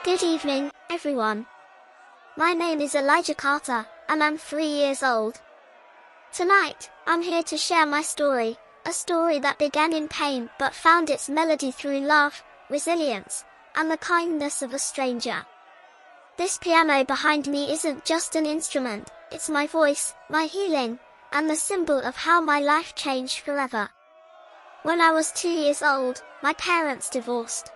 Good evening, everyone. My name is Elijah Carter, and I'm 3 years old. Tonight, I'm here to share my story, a story that began in pain but found its melody through love, resilience, and the kindness of a stranger. This piano behind me isn't just an instrument, it's my voice, my healing, and the symbol of how my life changed forever. When I was 2 years old, my parents divorced.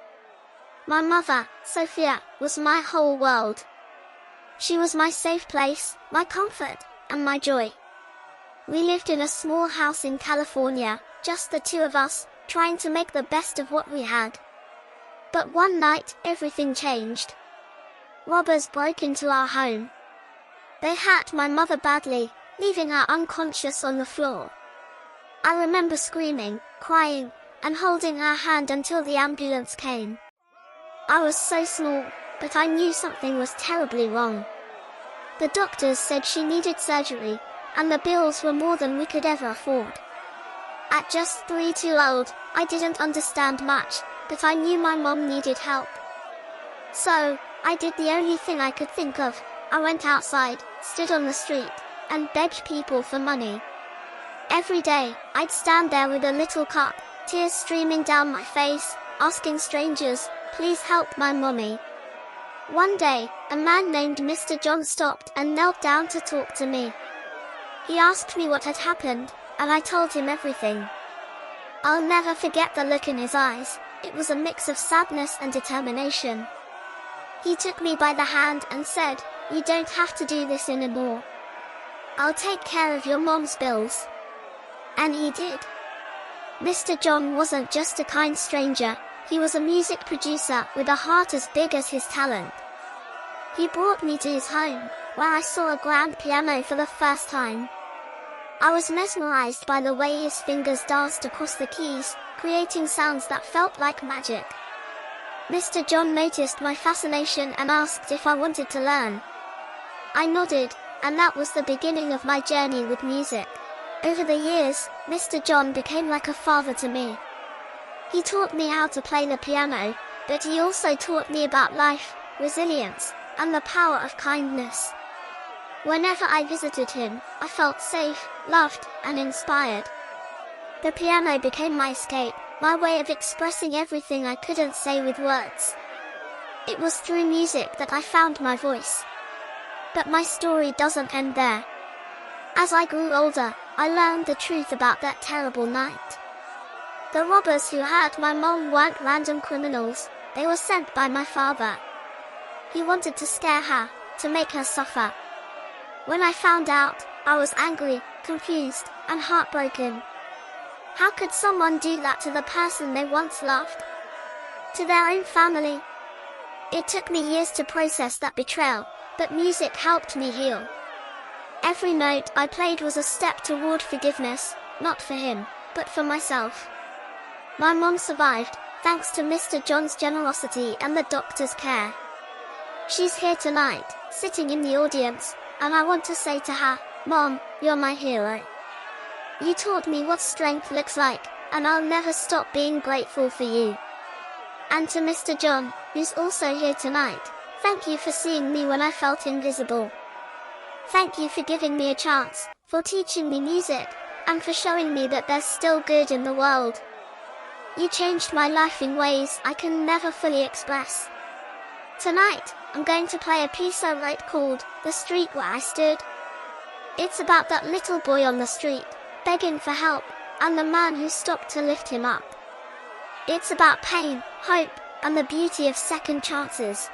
My mother, Sophia, was my whole world. She was my safe place, my comfort, and my joy. We lived in a small house in California, just the two of us, trying to make the best of what we had. But one night, everything changed. Robbers broke into our home. They hurt my mother badly, leaving her unconscious on the floor. I remember screaming, crying, and holding her hand until the ambulance came. I was so small, but I knew something was terribly wrong. The doctors said she needed surgery, and the bills were more than we could ever afford. At just 3 years old, I didn't understand much, but I knew my mom needed help. So, I did the only thing I could think of. I went outside, stood on the street, and begged people for money. Every day, I'd stand there with a little cup, tears streaming down my face, asking strangers, please help my mommy. One day, a man named Mr. John stopped and knelt down to talk to me. He asked me what had happened, and I told him everything. I'll never forget the look in his eyes. It was a mix of sadness and determination. He took me by the hand and said, "You don't have to do this anymore. I'll take care of your mom's bills." And he did. Mr. John wasn't just a kind stranger, he was a music producer with a heart as big as his talent. He brought me to his home, where I saw a grand piano for the first time. I was mesmerized by the way his fingers danced across the keys, creating sounds that felt like magic. Mr. John noticed my fascination and asked if I wanted to learn. I nodded, and that was the beginning of my journey with music. Over the years, Mr. John became like a father to me. He taught me how to play the piano, but he also taught me about life, resilience, and the power of kindness. Whenever I visited him, I felt safe, loved, and inspired. The piano became my escape, my way of expressing everything I couldn't say with words. It was through music that I found my voice. But my story doesn't end there. As I grew older, I learned the truth about that terrible night. The robbers who hurt my mom weren't random criminals, they were sent by my father. He wanted to scare her, to make her suffer. When I found out, I was angry, confused, and heartbroken. How could someone do that to the person they once loved? To their own family? It took me years to process that betrayal, but music helped me heal. Every note I played was a step toward forgiveness, not for him, but for myself. My mom survived, thanks to Mr. John's generosity and the doctor's care. She's here tonight, sitting in the audience, and I want to say to her, "Mom, you're my hero. You taught me what strength looks like, and I'll never stop being grateful for you." And to Mr. John, who's also here tonight, thank you for seeing me when I felt invisible. Thank you for giving me a chance, for teaching me music, and for showing me that there's still good in the world. You changed my life in ways I can never fully express. Tonight, I'm going to play a piece I wrote called "The Street Where I Stood." It's about that little boy on the street, begging for help, and the man who stopped to lift him up. It's about pain, hope, and the beauty of second chances.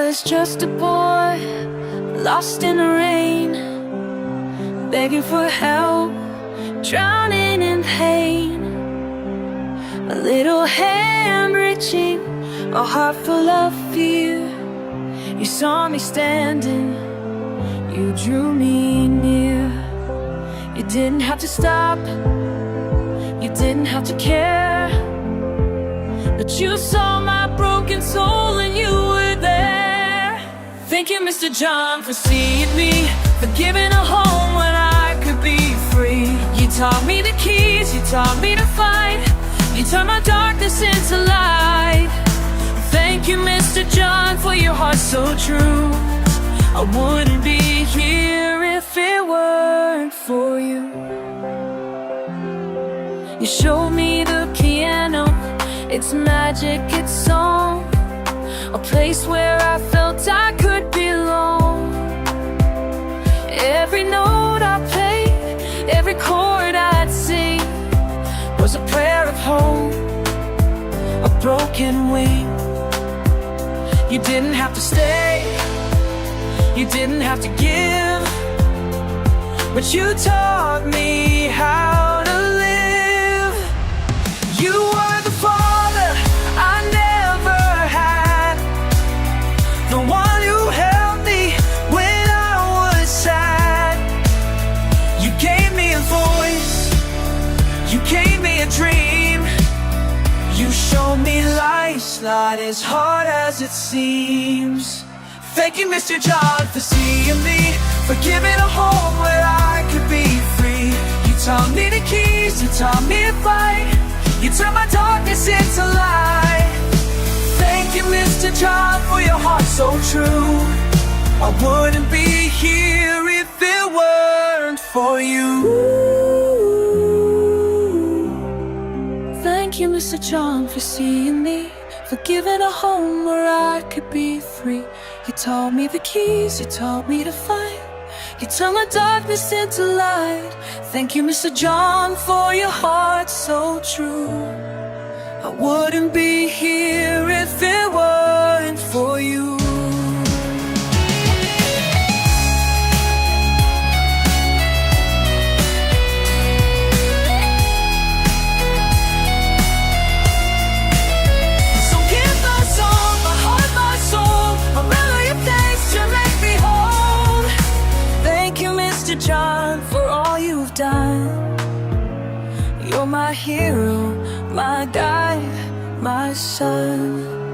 was just a boy, lost in the rain, begging for help, drowning in pain. A little hand reaching, a heart full of fear. You saw me standing, you drew me near. You didn't have to stop, you didn't have to care, but you saw my broken soul and you were there. Thank you, Mr. John, for seeing me, for giving a home when I could be free. You taught me the keys, you taught me to fight, you turned my darkness into light. Thank you, Mr. John, for your heart so true. I wouldn't be here if it weren't for you. You showed me the piano, its magic, its song, a place where I felt I could belong. Every note I played, every chord I'd sing was a prayer of hope, a broken wing. You didn't have to stay, you didn't have to give, but you taught me how to live. You were the father I never had, the one who held me when I was sad. You gave me a voice, you gave me a dream. You showed me life's not as hard as it seems. Thank you, Mr. John, for seeing me, for giving a home where I could be free. You taught me the keys, you taught me to fight, you turned my darkness into light. Thank you, Mr. John, for your heart so true. I wouldn't be here if it weren't for you. Thank you, Mr. John, for seeing me, for giving a home where I could be free. You taught me the keys, you taught me to fight, you turned my darkness into light. Thank you, Mr. John, for your heart so true. I wouldn't be here if it weren't for you. John, for all you've done. You're my hero, my guide, my son.